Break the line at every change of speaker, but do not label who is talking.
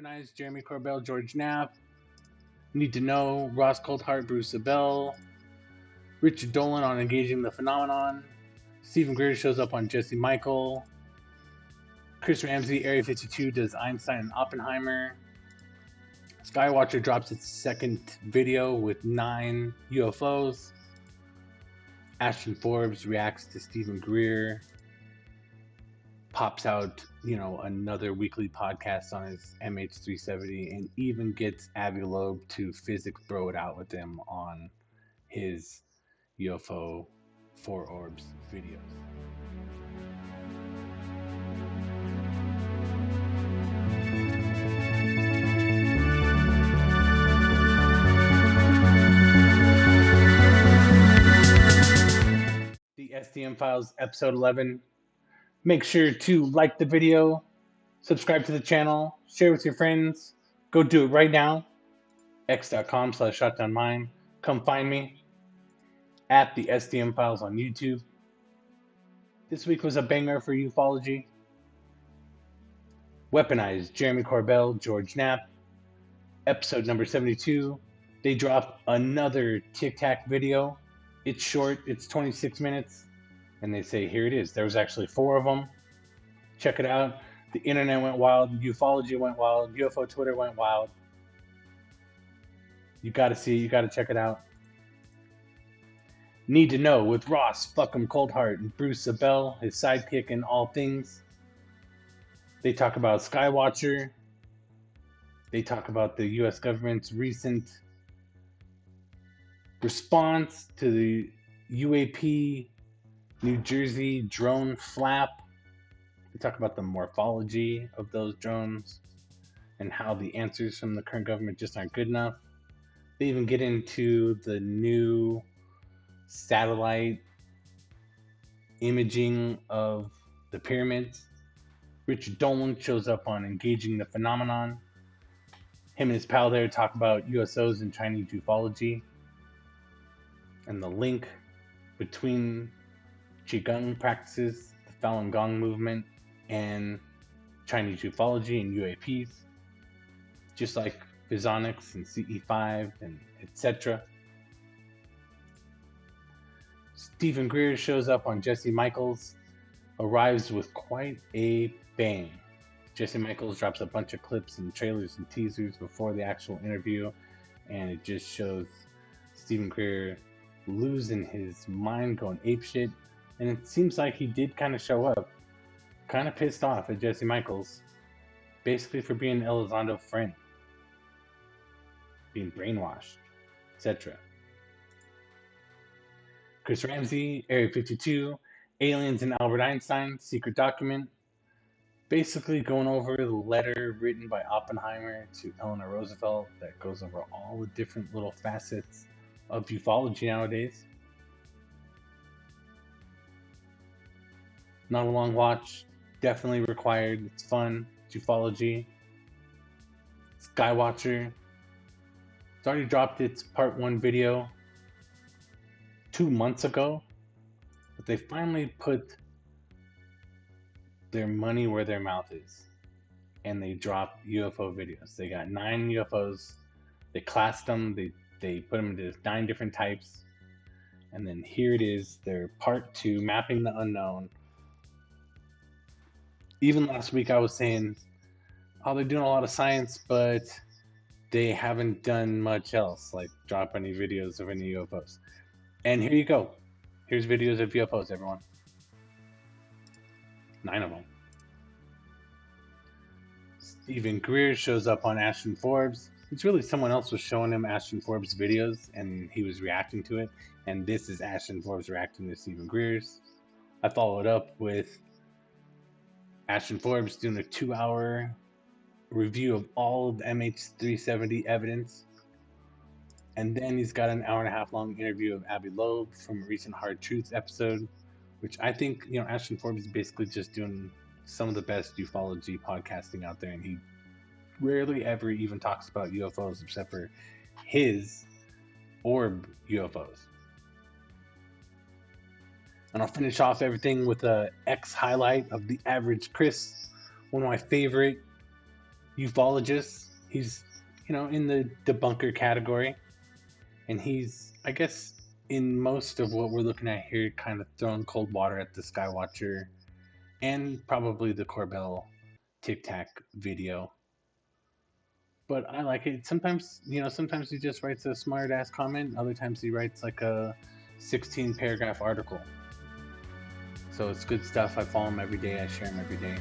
Weaponized, Jeremy Corbell, George Knapp. Need to Know, Ross Coulthart, Bruce Zabel. Richard Dolan on Engaging the Phenomenon. Stephen Greer shows up on Jesse Michael. Chris Ramsay, Area 52, does Einstein and Oppenheimer. Skywatcher drops its second video with 9 UFOs. Ashton Forbes reacts to Stephen Greer. Pops out, another weekly podcast on his MH370 and even gets Abby Loeb to physics bro it out with him on his UFO 4 Orbs videos. The sDm Files, episode 11. Make sure to like the video, subscribe to the channel, share with your friends. Go do it right now. x.com/shotgunmine. Come find me at the sDm Files on YouTube. This week was a banger for Ufology. Weaponized, Jeremy Corbell, George Knapp. Episode number 72. They dropped another Tic Tac video. It's short, it's 26 minutes. And they say, here it is. There was actually 4 of them. Check it out. The internet went wild. Ufology went wild. UFO Twitter went wild. You got to see it. You got to check it out. Need to Know with Ross fucking Coulthart and Bruce Zabel, his sidekick in all things. They talk about Skywatcher. They talk about the U.S. government's recent response to the UAP New Jersey drone flap. They talk about the morphology of those drones and how the answers from the current government just aren't good enough. They even get into the new satellite imaging of the pyramids. Richard Dolan shows up on Engaging the Phenomenon. Him and his pal there talk about USOs and Chinese ufology and the link between Qigong practices, the Falun Gong movement, and Chinese ufology and UAPs, just like Physionics and CE5 and etc. Stephen Greer shows up on Jesse Michaels, arrives with quite a bang. Jesse Michaels drops a bunch of clips and trailers and teasers before the actual interview, and it just shows Stephen Greer losing his mind, going apeshit. And it seems like he did kind of show up, kind of pissed off at Jesse Michaels, basically for being an Elizondo friend, being brainwashed, etc. Chris Ramsay, Area 52, Aliens and Albert Einstein, Secret Document, basically going over the letter written by Oppenheimer to Eleanor Roosevelt that goes over all the different little facets of ufology nowadays. Not a long watch, definitely required. It's fun. It's ufology. Skywatcher. It's already dropped its part 1 video 2 months ago, but they finally put their money where their mouth is, and they dropped UFO videos. They got 9 UFOs. They classed them. They put them into 9 different types, and then here it is. Their part 2, Mapping the Unknown. Even last week I was saying, they're doing a lot of science, but they haven't done much else, like drop any videos of any UFOs. And here you go. Here's videos of UFOs, everyone. 9 of them. Stephen Greer shows up on Ashton Forbes. It's really someone else was showing him Ashton Forbes' videos, and he was reacting to it. And this is Ashton Forbes reacting to Stephen Greer's. I followed up with Ashton Forbes doing a 2-hour review of all of the MH370 evidence. And then he's got an 1.5-hour long interview of Abby Loeb from a recent Hard Truths episode, which I think, Ashton Forbes is basically just doing some of the best ufology podcasting out there. And he rarely ever even talks about UFOs except for his orb UFOs. And I'll finish off everything with a X highlight of the Average Chris, one of my favorite ufologist. He's, in the debunker category. And he's, I guess, in most of what we're looking at here, kind of throwing cold water at the Skywatcher and probably the Corbell Tic Tac video. But I like it. Sometimes, sometimes he just writes a smart ass comment. Other times he writes like a 16 paragraph article. So it's good stuff. I follow him every day. I share him every day.